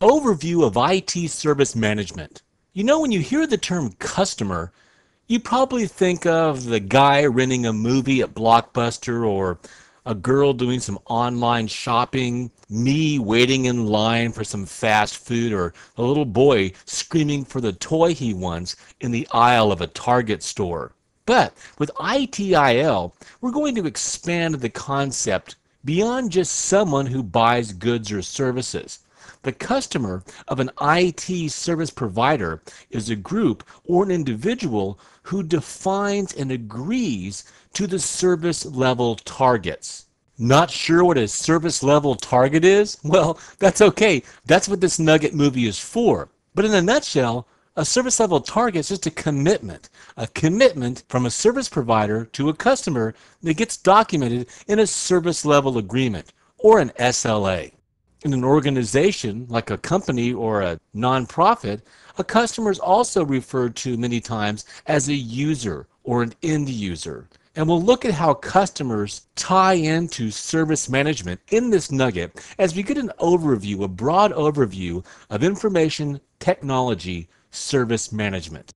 Overview of IT service management. You know, when you hear the term customer, you probably think of the guy renting a movie at Blockbuster, or a girl doing some online shopping, me waiting in line for some fast food, or a little boy screaming for the toy he wants in the aisle of a Target store. But with ITIL, we're going to expand the concept beyond just someone who buys goods or services. The customer of an IT service provider is a group or an individual who defines and agrees to the service level targets. Not sure what a service level target is? Well, that's okay. That's what this Nugget movie is for. But in a nutshell, a service level target is just a commitment from a service provider to a customer that gets documented in a service level agreement, or an SLA. In an organization, like a company or a nonprofit, a customer is also referred to many times as a user or an end user. And we'll look at how customers tie into service management in this nugget as we get an overview, a broad overview of information technology service management.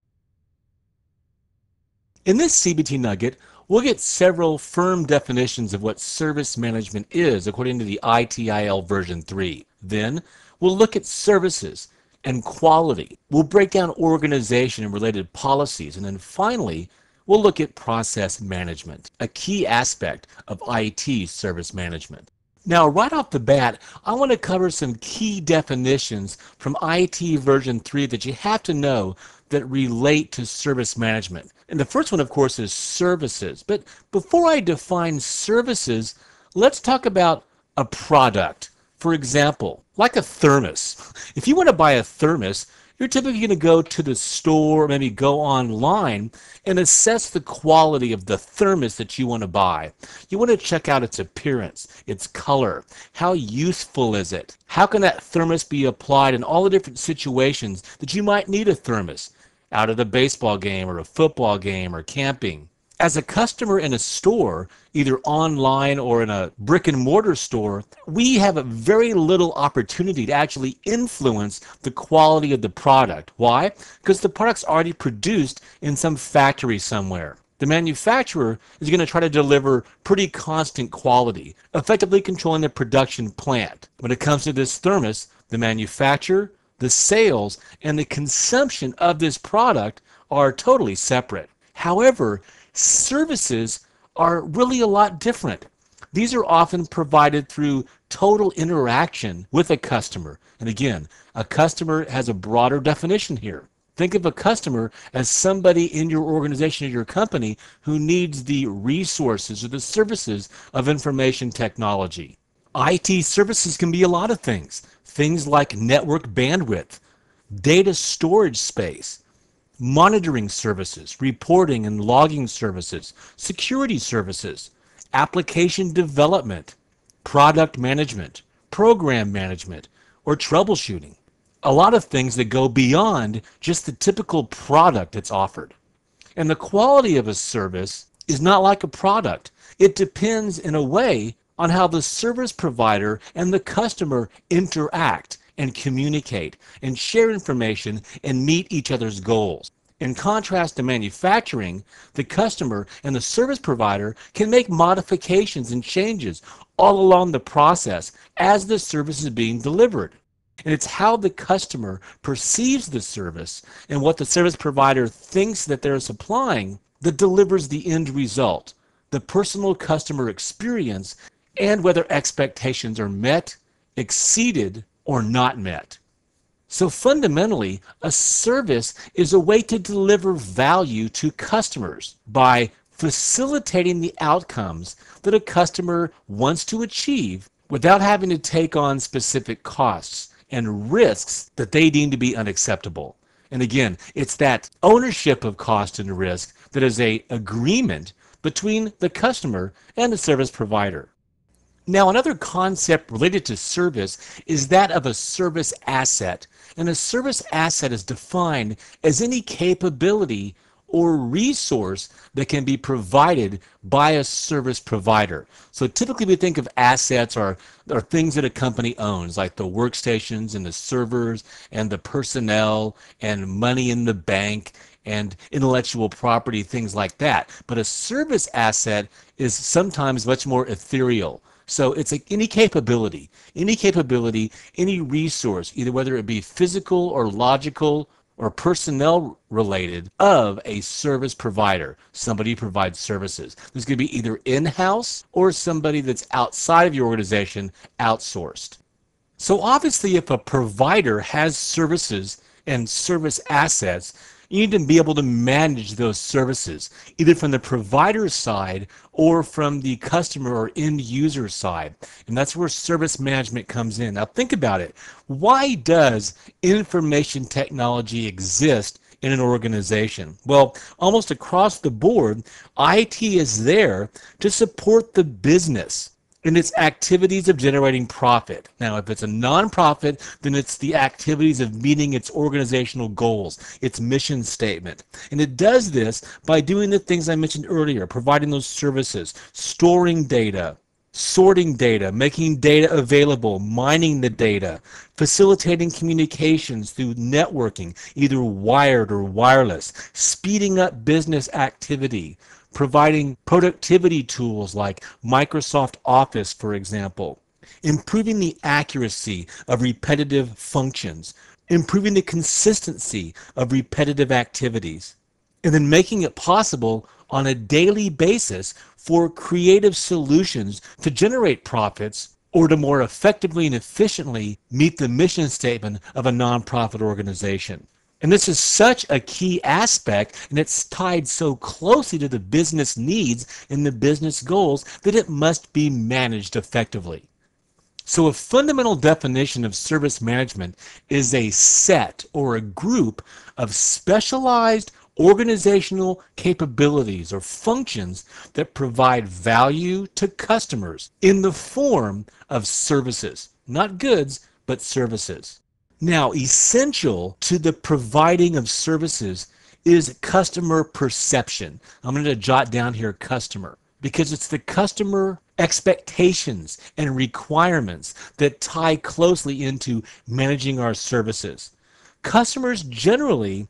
In this CBT nugget, we'll get several firm definitions of what service management is according to the ITIL version 3. Then we'll look at services and quality. We'll break down organization and related policies. And then finally, we'll look at process management, a key aspect of IT service management. Now, right off the bat, I want to cover some key definitions from IT version 3 that you have to know that relate to service management. And the first one, of course, is services. But before I define services, let's talk about a product. For example, like a thermos. If you want to buy a thermos, you're typically going to go to the store, maybe go online, and assess the quality of the thermos that you want to buy. You want to check out its appearance, its color, how useful is it? How can that thermos be applied in all the different situations that you might need a thermos? Out at a baseball game or a football game or camping. As a customer in a store, either online or in a brick and mortar store, we have a very little opportunity to actually influence the quality of the product. Why? Because the product's already produced in some factory somewhere. The manufacturer is going to try to deliver pretty constant quality, effectively controlling the production plant. When it comes to this thermos, the manufacturer, the sales, and the consumption of this product are totally separate. However, services are really a lot different. These are often provided through total interaction with a customer. And again, a customer has a broader definition here. Think of a customer as somebody in your organization or your company who needs the resources or the services of information technology. IT services can be a lot of things. Things like network bandwidth, data storage space, monitoring services, reporting and logging services, security services, application development, product management, program management, or troubleshooting. A lot of things that go beyond just the typical product that's offered. And the quality of a service is not like a product. It depends in a way on how the service provider and the customer interact and communicate and share information and meet each other's goals. In contrast to manufacturing, the customer and the service provider can make modifications and changes all along the process as the service is being delivered. And it's how the customer perceives the service and what the service provider thinks that they're supplying that delivers the end result, the personal customer experience, and whether expectations are met, exceeded, or not met. So fundamentally, a service is a way to deliver value to customers by facilitating the outcomes that a customer wants to achieve without having to take on specific costs and risks that they deem to be unacceptable. And again, it's that ownership of cost and risk that is an agreement between the customer and the service provider. Now, another concept related to service is that of a service asset. And a service asset is defined as any capability or resource that can be provided by a service provider. So typically we think of assets or things that a company owns, like the workstations and the servers and the personnel and money in the bank and intellectual property, things like that. But a service asset is sometimes much more ethereal. So it's like any capability, any resource, either whether it be physical or logical or personnel related of a service provider, somebody who provides services. There's going to be either in-house or somebody that's outside of your organization, outsourced. So obviously if a provider has services and service assets, you need to be able to manage those services, either from the provider side or from the customer or end user side. And that's where service management comes in. Now think about it. Why does information technology exist in an organization? Well, almost across the board, IT is there to support the business in its activities of generating profit. Now, if it's a nonprofit, then it's the activities of meeting its organizational goals, its mission statement. And it does this by doing the things I mentioned earlier, providing those services, storing data, sorting data, making data available, mining the data, facilitating communications through networking, either wired or wireless, speeding up business activity, providing productivity tools like Microsoft Office, for example, improving the accuracy of repetitive functions, improving the consistency of repetitive activities, and then making it possible on a daily basis for creative solutions to generate profits or to more effectively and efficiently meet the mission statement of a nonprofit organization. And this is such a key aspect, and it's tied so closely to the business needs and the business goals that it must be managed effectively. So a fundamental definition of service management is a set or a group of specialized organizational capabilities or functions that provide value to customers in the form of services, not goods, but services. Now, essential to the providing of services is customer perception. I'm going to jot down here customer, because it's the customer expectations and requirements that tie closely into managing our services. Customers generally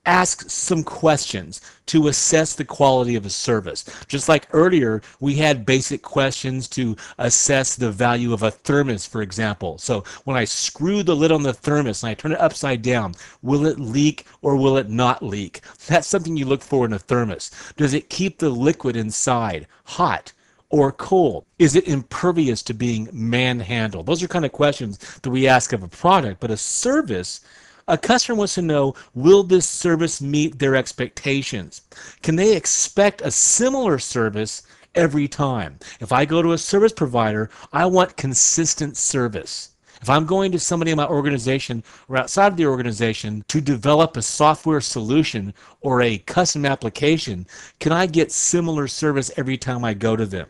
ask some questions to assess the quality of a service. Just like earlier, we had basic questions to assess the value of a thermos, for example. So when I screw the lid on the thermos and I turn it upside down, will it leak or will it not leak? That's something you look for in a thermos. Does it keep the liquid inside hot or cold? Is it impervious to being manhandled? Those are kind of questions that we ask of a product, but a service, a customer wants to know, will this service meet their expectations? Can they expect a similar service every time? If I go to a service provider, I want consistent service. If I'm going to somebody in my organization or outside of the organization to develop a software solution or a custom application, can I get similar service every time I go to them?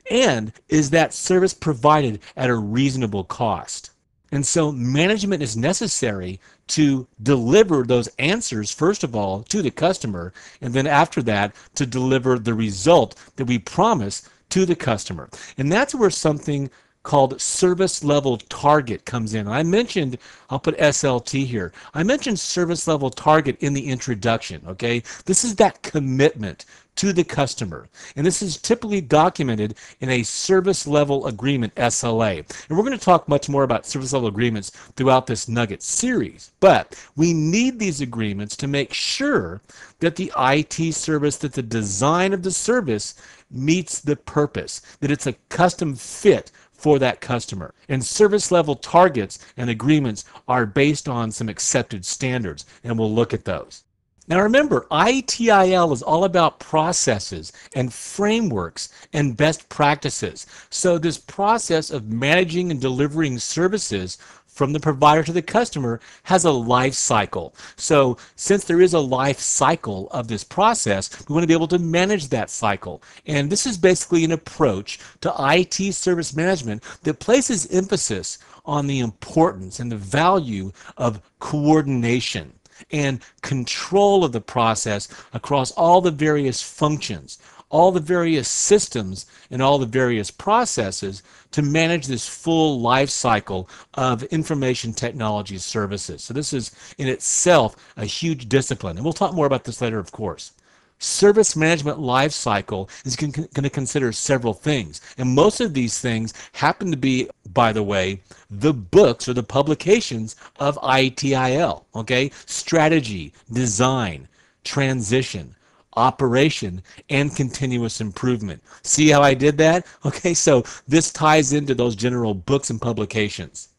And is that service provided at a reasonable cost? And so management is necessary to deliver those answers, first of all, to the customer, and then after that, to deliver the result that we promise to the customer. And that's where something called service level target comes in. I mentioned, I'll put SLT here. I mentioned service level target in the introduction, okay? This is that commitment to the customer. And this is typically documented in a service level agreement, SLA. And we're going to talk much more about service level agreements throughout this Nugget series. But we need these agreements to make sure that the IT service, that the design of the service meets the purpose, that it's a custom fit for that customer. And service level targets and agreements are based on some accepted standards, and we'll look at those. Now remember, ITIL is all about processes and frameworks and best practices. So this process of managing and delivering services from the provider to the customer has a life cycle. So since there is a life cycle of this process, we want to be able to manage that cycle. And this is basically an approach to IT service management that places emphasis on the importance and the value of coordination. and control of the process across all the various functions, all the various systems, and all the various processes to manage this full life cycle of information technology services. So this is in itself a huge discipline, and we'll talk more about this later, of course. Service management life cycle is going to consider several things, and most of these things happen to be, by the way, the books or the publications of ITIL. Okay, strategy, design, transition, operation, and continuous improvement. See how I did that? Okay, so this ties into those general books and publications.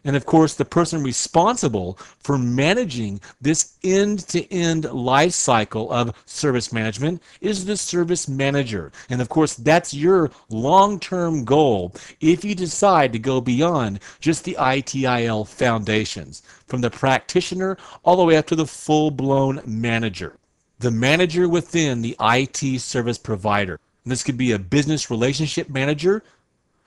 And of course, the person responsible for managing this end-to-end life cycle of service management is the service manager. And of course, that's your long-term goal if you decide to go beyond just the ITIL foundations, from the practitioner all the way up to the full-blown manager. The manager within the IT service provider. And this could be a business relationship manager,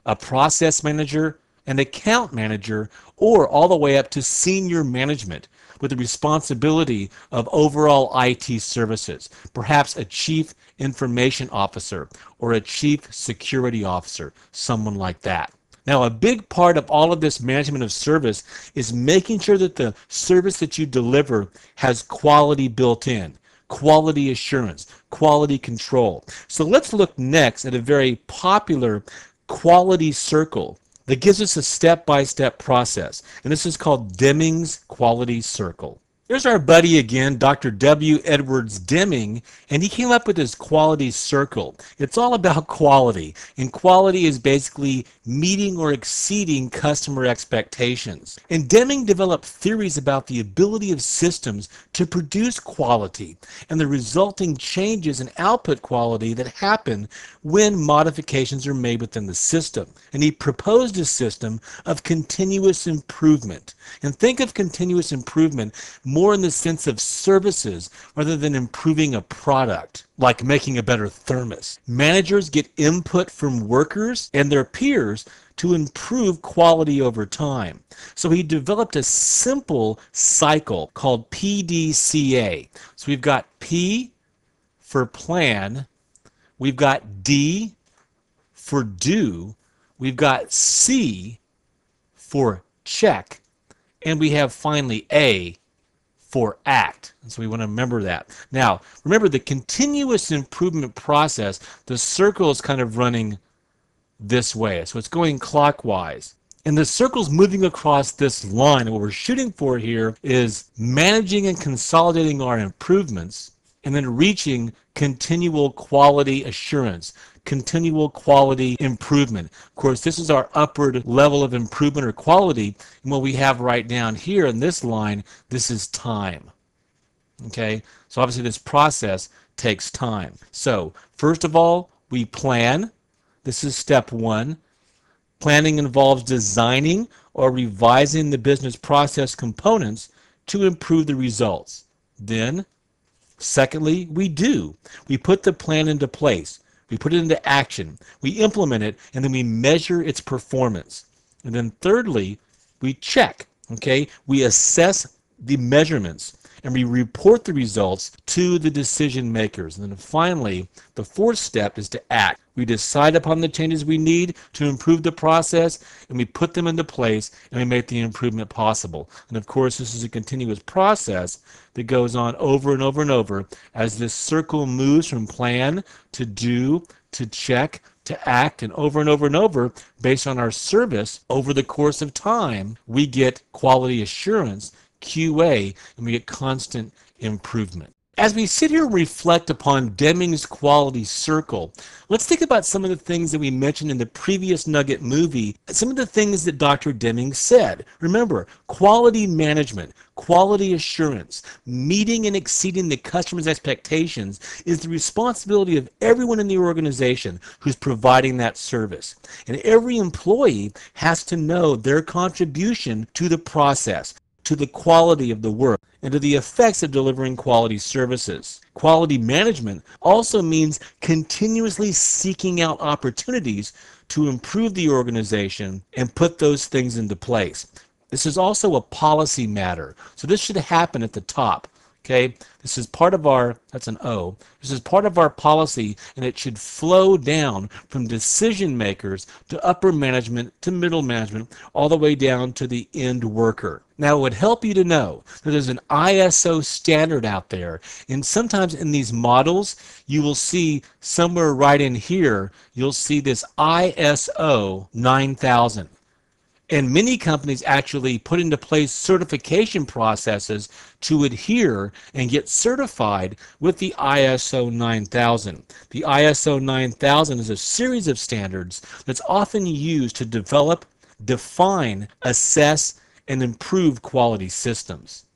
a process manager, an account manager, or all the way up to senior management with the responsibility of overall IT services, perhaps a chief information officer or a chief security officer, someone like that. Now, a big part of all of this management of service is making sure that the service that you deliver has quality built in, quality assurance, quality control. So let's look next at a very popular quality circle that gives us a step-by-step process, and this is called Deming's Quality Circle. Here's our buddy again, Dr. W. Edwards Deming, and he came up with this quality circle. It's all about quality, and quality is basically meeting or exceeding customer expectations. And Deming developed theories about the ability of systems to produce quality and the resulting changes in output quality that happen when modifications are made within the system. And he proposed a system of continuous improvement. And think of continuous improvement more in the sense of services rather than improving a product, like making a better thermos. Managers get input from workers and their peers to improve quality over time. So he developed a simple cycle called PDCA. So we've got P for plan, we've got D for do, we've got C for check, and we have finally A for act. And so we want to remember that. Now, remember the continuous improvement process, the circle is kind of running this way. So it's going clockwise. And the circle's moving across this line. And what we're shooting for here is managing and consolidating our improvements and then reaching continual quality assurance, continual quality improvement. Of course, this is our upward level of improvement or quality. And what we have right down here in this line, this is time. Okay, so obviously this process takes time. So first of all, we plan. This is step one. Planning involves designing or revising the business process components to improve the results. Then, secondly, we do. We put the plan into place. We put it into action. We implement it, and then we measure its performance. And then thirdly, we check. Okay, we assess the measurements and we report the results to the decision makers. And then finally, the fourth step is to act. We decide upon the changes we need to improve the process, and we put them into place, and we make the improvement possible. And of course, this is a continuous process that goes on over and over and over as this circle moves from plan to do to check to act, and over and over and over, based on our service over the course of time, we get quality assurance, QA, and we get constant improvement. As we sit here and reflect upon Deming's quality circle, let's think about some of the things that we mentioned in the previous Nugget movie, some of the things that Dr. Deming said. Remember, quality management, quality assurance, meeting and exceeding the customer's expectations is the responsibility of everyone in the organization who's providing that service. And every employee has to know their contribution to the process, to the quality of the work, and to the effects of delivering quality services. Quality management also means continuously seeking out opportunities to improve the organization and put those things into place. This is also a policy matter. So this should happen at the top. Okay, this is part of our, that's an O, this is part of our policy, and it should flow down from decision makers to upper management to middle management, all the way down to the end worker. Now, it would help you to know that there's an ISO standard out there, and sometimes in these models, you will see somewhere right in here, you'll see this ISO 9000. And many companies actually put into place certification processes to adhere and get certified with the ISO 9000. The ISO 9000 is a series of standards that's often used to develop, define, assess, and improve quality systems.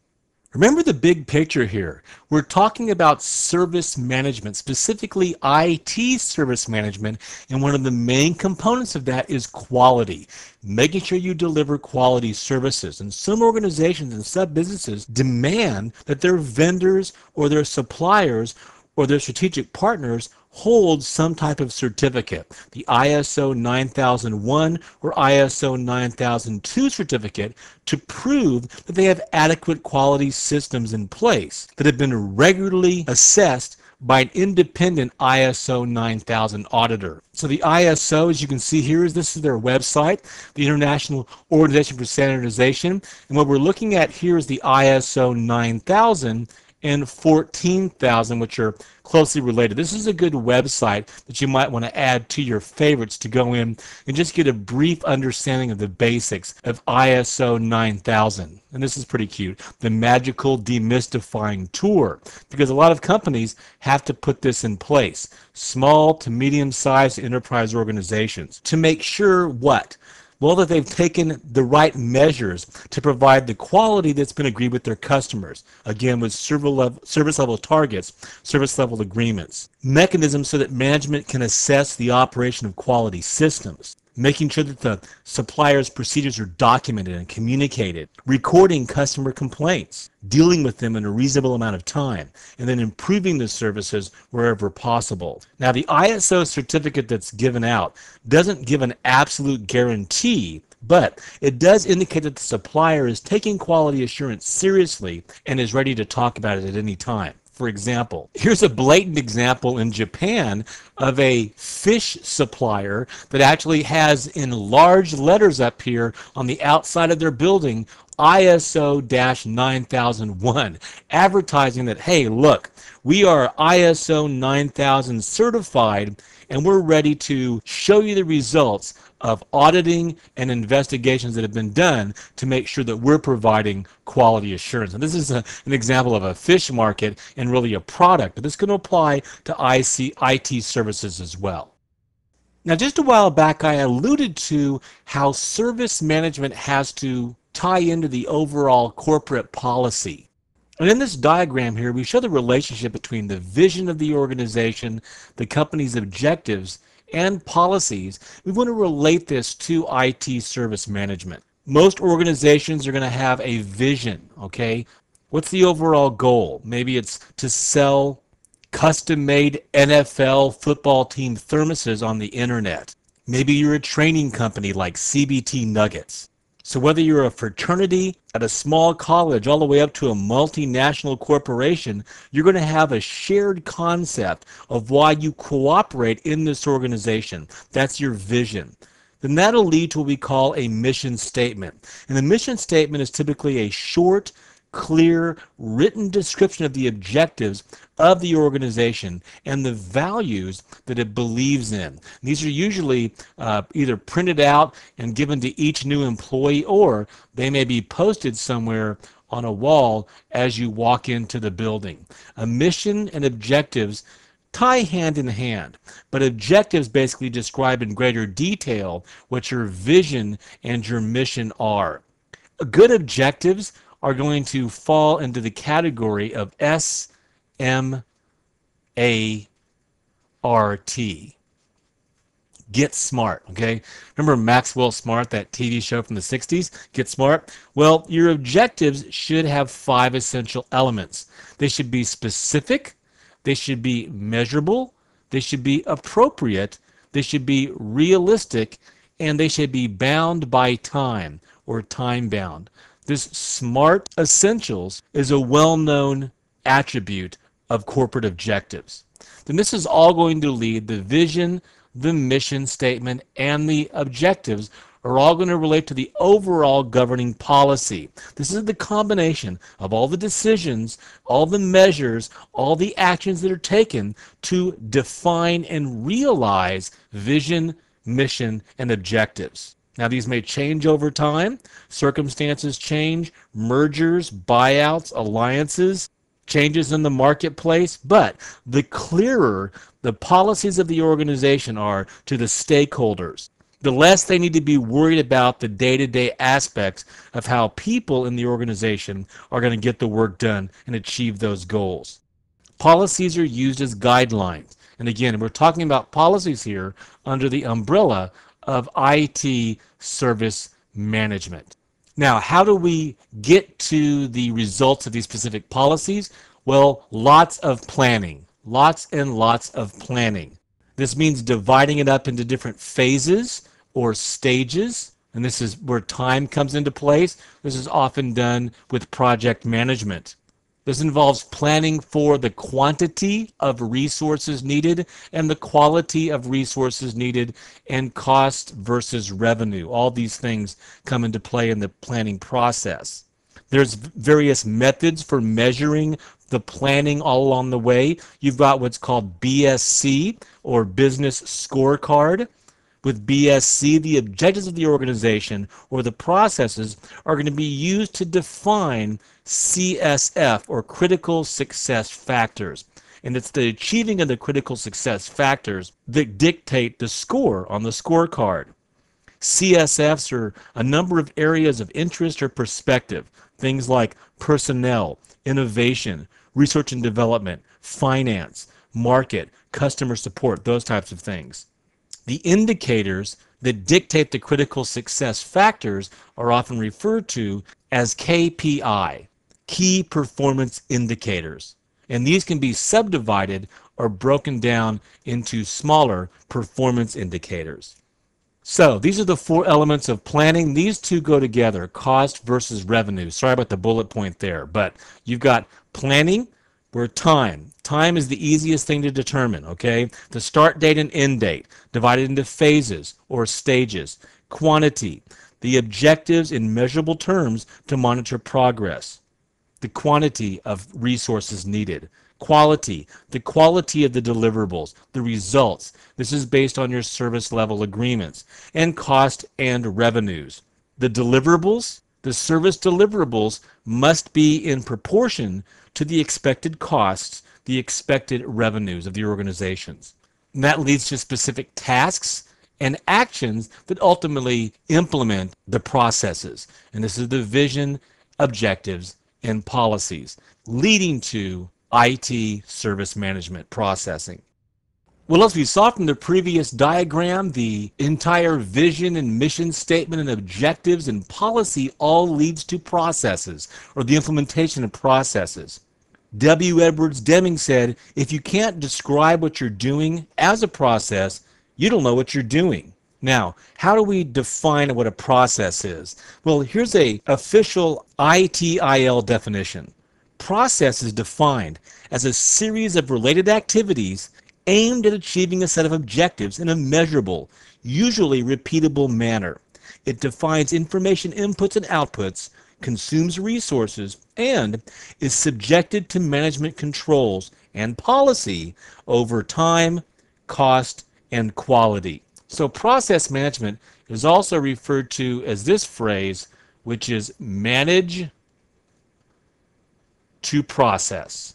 Remember the big picture here. We're talking about service management, specifically IT service management, and one of the main components of that is quality, making sure you deliver quality services. And some organizations and sub-businesses demand that their vendors or their suppliers or their strategic partners hold some type of certificate. The ISO 9001 or ISO 9002 certificate to prove that they have adequate quality systems in place that have been regularly assessed by an independent ISO 9000 auditor. So the ISO, as you can see here, this is their website, the International Organization for Standardization. And what we're looking at here is the ISO 9000 and 14,000, which are closely related. This is a good website that you might want to add to your favorites to go in and just get a brief understanding of the basics of ISO 9000. And this is pretty cute, the magical demystifying tour, because a lot of companies have to put this in place, small to medium-sized enterprise organizations, to make sure what? Well, that they've taken the right measures to provide the quality that's been agreed with their customers. Again, with service level targets, service level agreements. Mechanisms so that management can assess the operation of quality systems. Making sure that the supplier's procedures are documented and communicated, recording customer complaints, dealing with them in a reasonable amount of time, and then improving the services wherever possible. Now, the ISO certificate that's given out doesn't give an absolute guarantee, but it does indicate that the supplier is taking quality assurance seriously and is ready to talk about it at any time. For example, here's a blatant example in Japan of a fish supplier that actually has in large letters up here on the outside of their building ISO-9001, advertising that, hey, look, we are ISO 9000 certified and we're ready to show you the results of auditing and investigations that have been done to make sure that we're providing quality assurance. And this is an example of a fish market and really a product, but this can apply to IT services as well. Now, just a while back, I alluded to how service management has to tie into the overall corporate policy. And in this diagram here, we show the relationship between the vision of the organization, the company's objectives, and policies. We want to relate this to IT service management. Most organizations are going to have a vision, okay? What's the overall goal? Maybe it's to sell custom-made NFL football team thermoses on the internet. Maybe you're a training company like CBT Nuggets. So whether you're a fraternity at a small college all the way up to a multinational corporation, you're going to have a shared concept of why you cooperate in this organization. That's your vision. Then that'll lead to what we call a mission statement. And the mission statement is typically a short, clear, written description of the objectives of the organization and the values that it believes in. These are usually either printed out and given to each new employee, or they may be posted somewhere on a wall as you walk into the building. A mission and objectives tie hand in hand, but objectives basically describe in greater detail what your vision and your mission are. Good objectives are going to fall into the category of SMART. Get smart, okay? Remember Maxwell Smart, that TV show from the 60s? Get smart? Well, your objectives should have 5 essential elements. They should be specific, they should be measurable, they should be appropriate, they should be realistic, and they should be bound by time. or time-bound. This SMART essentials is a well-known attribute of corporate objectives. Then this is all going to lead the vision, the mission statement, and the objectives are all going to relate to the overall governing policy. This is the combination of all the decisions, all the measures, all the actions that are taken to define and realize vision, mission, and objectives. Now, these may change over time. Circumstances change, mergers, buyouts, alliances, changes in the marketplace, but the clearer the policies of the organization are to the stakeholders, the less they need to be worried about the day-to-day aspects of how people in the organization are going to get the work done and achieve those goals. Policies are used as guidelines. And again, we're talking about policies here under the umbrella of IT service management. Now, how do we get to the results of these specific policies? Well, lots of planning. Lots and lots of planning. This means dividing it up into different phases or stages, and this is where time comes into place. This is often done with project management. This involves planning for the quantity of resources needed and the quality of resources needed and cost versus revenue. All these things come into play in the planning process. There's various methods for measuring the planning all along the way. You've got what's called BSC, or Business Scorecard. With BSC, the objectives of the organization or the processes are going to be used to define CSF, or Critical Success Factors. And it's the achieving of the critical success factors that dictate the score on the scorecard. CSFs are a number of areas of interest or perspective, things like personnel, innovation, research and development, finance, market, customer support, those types of things. The indicators that dictate the critical success factors are often referred to as KPI, Key Performance Indicators. And these can be subdivided or broken down into smaller performance indicators. So these are the four elements of planning. These two go together, cost versus revenue. Sorry about the bullet point there, but you've got planning where time. Time is the easiest thing to determine, okay? The start date and end date, divided into phases or stages. Quantity, the objectives in measurable terms to monitor progress. The quantity of resources needed. Quality, the quality of the deliverables, the results. This is based on your service level agreements. And cost and revenues. The deliverables, the service deliverables must be in proportion to the expected costs, the expected revenues of the organizations. And that leads to specific tasks and actions that ultimately implement the processes. And this is the vision, objectives, and policies leading to IT service management processing. Well, as we saw from the previous diagram, the entire vision and mission statement and objectives and policy all leads to processes, or the implementation of processes. W. Edwards Deming said, if you can't describe what you're doing as a process, you don't know what you're doing. Now, how do we define what a process is? Well, here's an official ITIL definition. Process is defined as a series of related activities aimed at achieving a set of objectives in a measurable, usually repeatable manner. It defines information inputs and outputs, consumes resources, and is subjected to management controls and policy over time, cost, and quality. So process management is also referred to as this phrase, which is manage to process.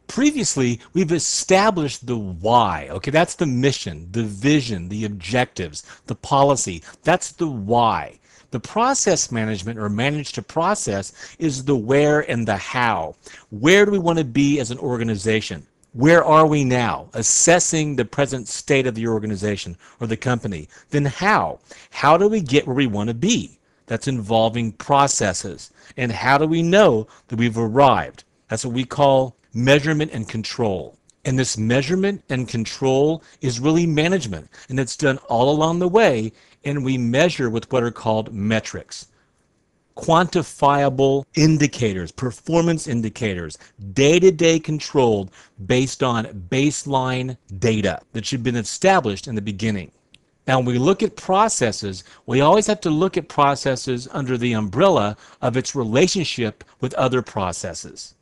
Previously, we've established the why. Okay, that's the mission, the vision, the objectives, the policy. That's the why. The process management, or manage to process, is the where and the how. Where do we want to be as an organization? Where are we now? Assessing the present state of the organization or the company. Then how? How do we get where we want to be? That's involving processes. And how do we know that we've arrived? That's what we call measurement and control. And this measurement and control is really management, and it's done all along the way and we measure with what are called metrics. Quantifiable indicators, performance indicators, day-to-day controlled based on baseline data that should have been established in the beginning. Now, when we look at processes, we always have to look at processes under the umbrella of its relationship with other processes.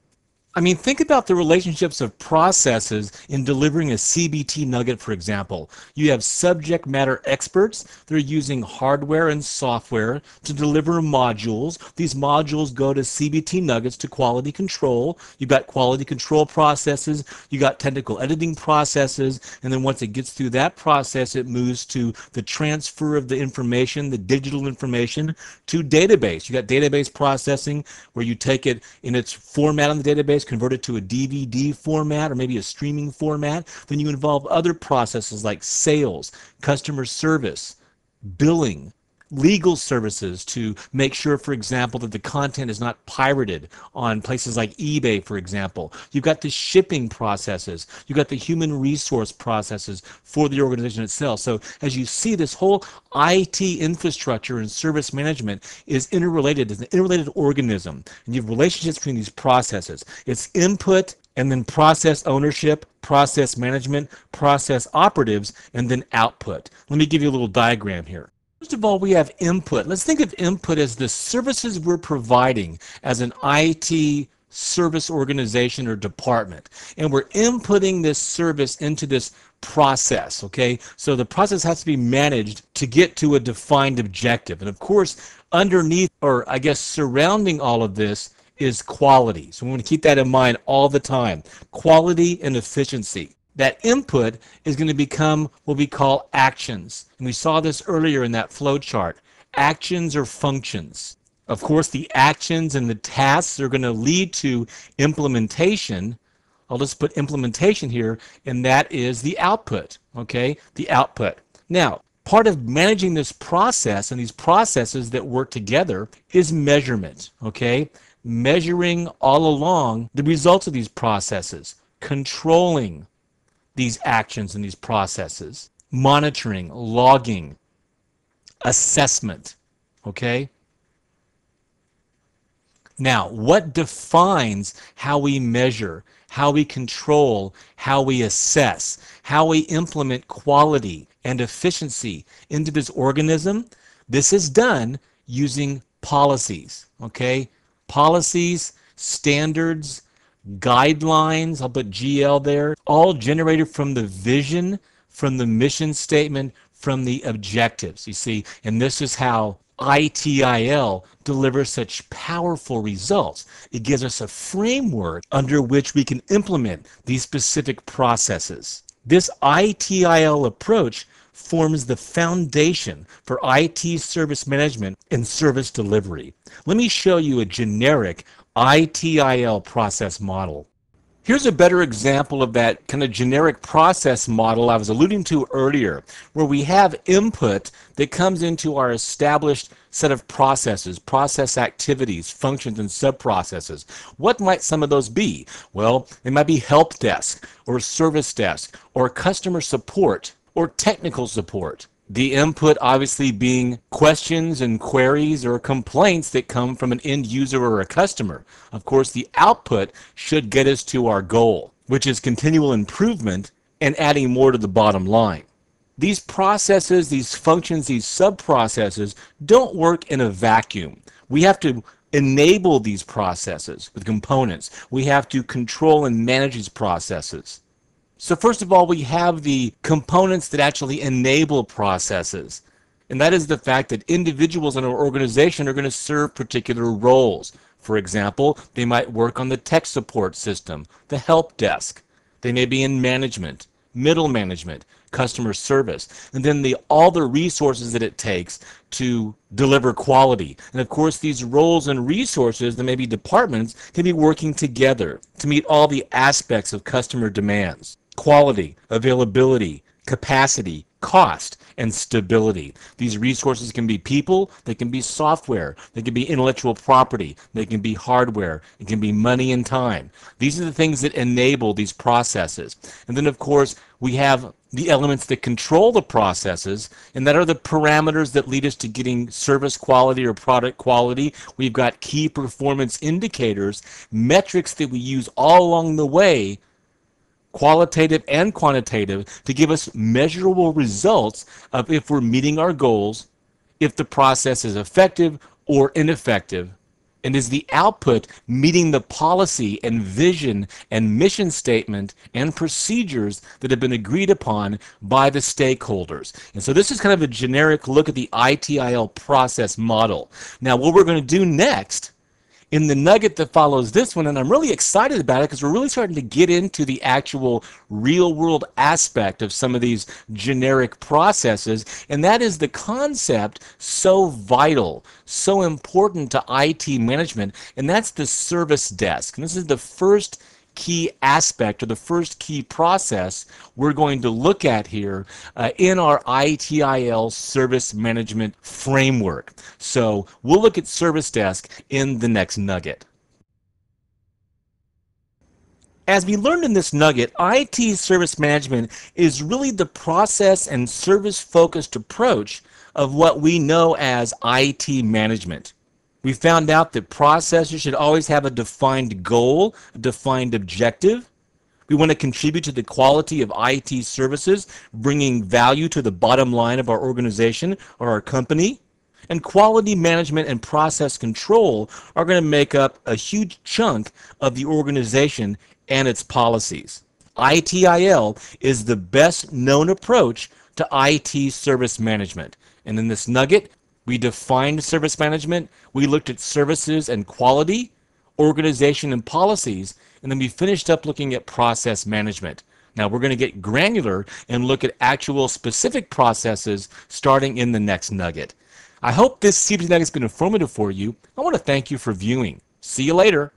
I mean, think about the relationships of processes in delivering a CBT nugget, for example. You have subject matter experts. They're using hardware and software to deliver modules. These modules go to CBT nuggets to quality control. You've got quality control processes. You got technical editing processes. And then once it gets through that process, it moves to the transfer of the information, the digital information, to database. You got database processing where you take it in its format on the database, convert it to a DVD format or maybe a streaming format. Then you involve other processes like sales, customer service, billing, legal services to make sure, for example, that the content is not pirated on places like eBay, for example. You've got the shipping processes. You've got the human resource processes for the organization itself. So as you see, this whole IT infrastructure and service management is interrelated. It's an interrelated organism. And you have relationships between these processes. It's input and then process ownership, process management, process operatives, and then output. Let me give you a little diagram here. First of all, we have input. Let's think of input as the services we're providing as an IT service organization or department. And we're inputting this service into this process, okay? So the process has to be managed to get to a defined objective. And of course, underneath, or I guess surrounding all of this, is quality. So we want to keep that in mind all the time. Quality and efficiency. That input is going to become what we call actions. And we saw this earlier in that flow chart. Actions or functions. Of course, the actions and the tasks are going to lead to implementation. I'll just put implementation here, and that is the output, okay? The output. Now, part of managing this process and these processes that work together is measurement, okay? Measuring all along the results of these processes, controlling these actions and these processes, monitoring, logging, assessment, okay? Now, what defines how we measure, how we control, how we assess, how we implement quality and efficiency into this organism? This is done using policies, okay? Policies, standards, guidelines, I'll put GL there, all generated from the vision, from the mission statement, from the objectives, you see. And this is how ITIL delivers such powerful results. It gives us a framework under which we can implement these specific processes. This ITIL approach forms the foundation for IT service management and service delivery. Let me show you a generic ITIL process model. Here's a better example of that kind of generic process model I was alluding to earlier, where we have input that comes into our established set of processes, process activities, functions, and sub-processes. What might some of those be? Well, it might be help desk, or service desk, or customer support, or technical support. The input obviously being questions and queries or complaints that come from an end user or a customer. Of course, the output should get us to our goal, which is continual improvement and adding more to the bottom line. These processes, these functions, these sub-processes don't work in a vacuum. We have to enable these processes with components. We have to control and manage these processes. So first of all, we have the components that actually enable processes. And that is the fact that individuals in our organization are going to serve particular roles. For example, they might work on the tech support system, the help desk. They may be in management, middle management, customer service, and then all the resources that it takes to deliver quality. And of course, these roles and resources, there may be departments, can be working together to meet all the aspects of customer demands. Quality, availability, capacity, cost, and stability. These resources can be people, they can be software, they can be intellectual property, they can be hardware, it can be money and time. These are the things that enable these processes. And then, of course, we have the elements that control the processes, and that are the parameters that lead us to getting service quality or product quality. We've got key performance indicators, metrics that we use all along the way, qualitative and quantitative, to give us measurable results of if we're meeting our goals, if the process is effective or ineffective, and is the output meeting the policy and vision and mission statement and procedures that have been agreed upon by the stakeholders. And so this is kind of a generic look at the ITIL process model. Now, what we're going to do next in the nugget that follows this one, and I'm really excited about it because we're really starting to get into the actual real-world aspect of some of these generic processes, and that is the concept so vital, so important to IT management, and that's the service desk. And this is the first key aspect, or the first key process we're going to look at here in our ITIL service management framework. So we'll look at service desk in the next nugget. As we learned in this nugget, IT service management is really the process and service-focused approach of what we know as IT management. We found out that processes should always have a defined goal, a defined objective. We want to contribute to the quality of IT services, bringing value to the bottom line of our organization or our company. And quality management and process control are going to make up a huge chunk of the organization and its policies. ITIL is the best known approach to IT service management. And in this nugget, we defined service management, we looked at services and quality, organization and policies, and then we finished up looking at process management. Now we're going to get granular and look at actual specific processes starting in the next nugget. I hope this CPT nugget has been informative for you. I want to thank you for viewing. See you later.